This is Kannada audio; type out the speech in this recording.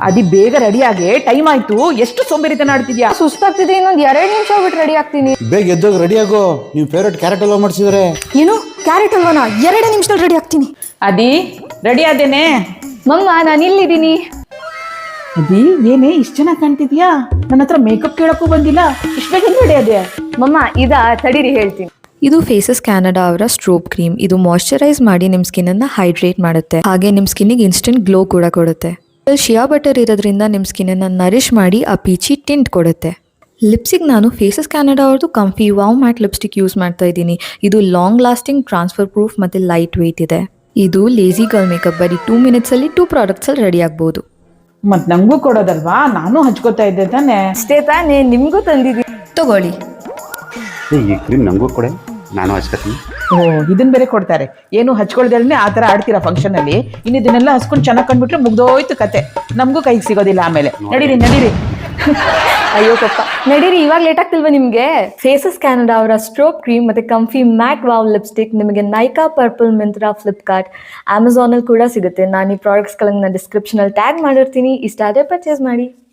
ಅದಿ ಬೇಗ ರೆಡಿಯಾಗಿ ಟೈಮ್ ಆಯ್ತು. ಎಷ್ಟು ಸೋಂಬೇರಿತನ ಆಡ್ತಿದ್ಯಾ? ಸುಸ್ತಾಗ್ತಿದೆ, ಇನ್ನೊಂದ್ 2 ನಿಮಿಷ ಬಿಟ್ಟು ರೆಡಿ ಆಗ್ತೀನಿ. ಬೇಗ ಎದ್ದೋಗಿ ರೆಡಿ ಆಗೋ. ನೀವು ಫೇವ್ರೇಟ್ ಕ್ಯಾರೆಟ್ ಹಲ್ವಾ ಮಾಡಿಸಿದ್ರೆ. ಏನು ಕ್ಯಾರೆಟ್ ಅಲ್ವಾನಾ? 2 ನಿಮಿಷದಲ್ಲಿ ರೆಡಿ ಆಗ್ತೀನಿ. ಅದಿ ರೆಡಿ ಆದೇನೆ? ಮಮ್ಮ ನಾನು ಇಲ್ಲಿದ್ದೀನಿ. ಅದಿ ಏನೇ ಇಷ್ಟ ಚೆನ್ನಾಗಿ ಕಾಣ್ತಿದ್ಯಾ? ನನ್ನ ಹತ್ರ ಮೇಕಪ್ ಕೇಳಕ್ಕೂ ಬಂದಿಲ್ಲ, ಇಷ್ಟ ಬೇಗ ರೆಡಿ ಅದೇ. ಮಮ್ಮ ತಡೀರಿ ಹೇಳ್ತೀನಿ. ಇದು ಫೇಸಸ್ ಕ್ಯಾನಡಾ ಅವರ ಸ್ಟ್ರೋಬ್ ಕ್ರೀಮ್. ಇದು ಮಾಯಶ್ಚರೈಸ್ ಮಾಡಿ ನಿಮ್ಮ ಸ್ಕಿನ್ ಅನ್ನ ಹೈಡ್ರೇಟ್ ಮಾಡುತ್ತೆ, ಹಾಗೆ ನಿಮ್ಮ ಸ್ಕಿನ್ನಿಗೆ ಇನ್ಸ್ಟೆಂಟ್ ಗ್ಲೋ ಕೂಡ ಕೊಡುತ್ತೆ. ಶಿಯಾ ಬಟರ್ ಇರೋದ್ರಿಂದ ನಿಮ್ಮ ಸ್ಕಿನ್ ಅನ್ನ ನರಿಶ್ ಮಾಡಿ ಆ ಪೀಚಿ ಟಿಂಟ್ ಕೊಡುತ್ತೆ. ಲಿಪ್ಸಿಗೆ ನಾನು ಫೇಸಸ್ ಕ್ಯಾನಡಾ ಅವ್ರದ್ದು ಕಂಫಿ ವಾವ್ ಮ್ಯಾಟ್ ಲಿಪ್ಸ್ಟಿಕ್ ಯೂಸ್ ಮಾಡ್ತಾ ಇದ್ದೀನಿ. ಇದು ಲಾಂಗ್ ಲಾಸ್ಟಿಂಗ್, ಟ್ರಾನ್ಸ್ಫರ್ ಪ್ರೂಫ್ ಮತ್ತೆ ಲೈಟ್ ವೇಟ್ ಇದೆ. ಇದು ಲೇಜಿ ಗರ್ಲ್ ಮೇಕಪ್. ಬರೀ 2 ಮಿನಿಟ್ಸ್ ಅಲ್ಲಿ 2 ಪ್ರಾಡಕ್ಟ್ಸ್ ಅಲ್ಲಿ ರೆಡಿ ಆಗ್ಬಹುದು. ಮತ್ ನಂಗೂ ಕೊಡೋದಲ್ವಾ? ನಾನು ಹಚ್ಕೋತಾ ಇದ್ದೆ ತಾನೆ. ಅಷ್ಟೇ ತಾನೇ, ನಿಮ್ಗೂ ತಂದಿದ್ದೀನಿ. ತಗೊಳ್ಳಿ. ಈ ಕ್ರೀಮ್ ನಂಗೂ ಕೊಡೆ, ನಾನು ಹಚ್ಕತೀನಿ. ಓ, ಇದನ್ ಬೇರೆ ಕೊಡ್ತಾರೆ. ಏನು ಹಚ್ಕೊಳ್ದೇನೆ ಆ ತರ ಆಡ್ತೀರಾ ಫಂಕ್ಷನ್ ಅಲ್ಲಿ? ಇನ್ನು ಇದನ್ನೆಲ್ಲ ಹಚ್ಕೊಂಡು ಚೆನ್ನಾಗಿ ಕಂಡ್ಬಿಟ್ರೆ ಮುಗ್ದೋಯ್ತು ಕತೆ. ನಮಗೂ ಕೈಗೆ ಸಿಗೋದಿಲ್ಲ ಆಮೇಲೆ. ನಡೀರಿ. ಅಯ್ಯೋ ಪಪ್ಪ, ನಡೀರಿ. ಇವಾಗ ಲೇಟ್ ಆಗ್ತಿಲ್ವಾ ನಿಮ್ಗೆ? ಫೇಸಸ್ ಕ್ಯಾನಡಾ ಅವರ ಸ್ಟ್ರೋಬ್ ಕ್ರೀಮ್ ಮತ್ತೆ ಕಂಫಿ ಮ್ಯಾಟ್ ವಾವ್ ಲಿಪ್ಸ್ಟಿಕ್ ನಿಮಗೆ ನೈಕಾ, ಪರ್ಪಲ್, ಮಿಂತ್ರಾ, ಫ್ಲಿಪ್ಕಾರ್ಟ್, ಅಮೆಝಾನ್ ಅಲ್ಲಿ ಕೂಡ ಸಿಗುತ್ತೆ. ನಾನು ಈ ಪ್ರಾಡಕ್ಟ್ಸ್ ಗಳನ್ನ ಡಿಸ್ಕ್ರಿಪ್ಷನ್ ಅಲ್ಲಿ ಟ್ಯಾಗ್ ಮಾಡಿರ್ತೀನಿ. ಇಷ್ಟ ಆದ್ರೆ ಪರ್ಚೇಸ್ ಮಾಡಿ.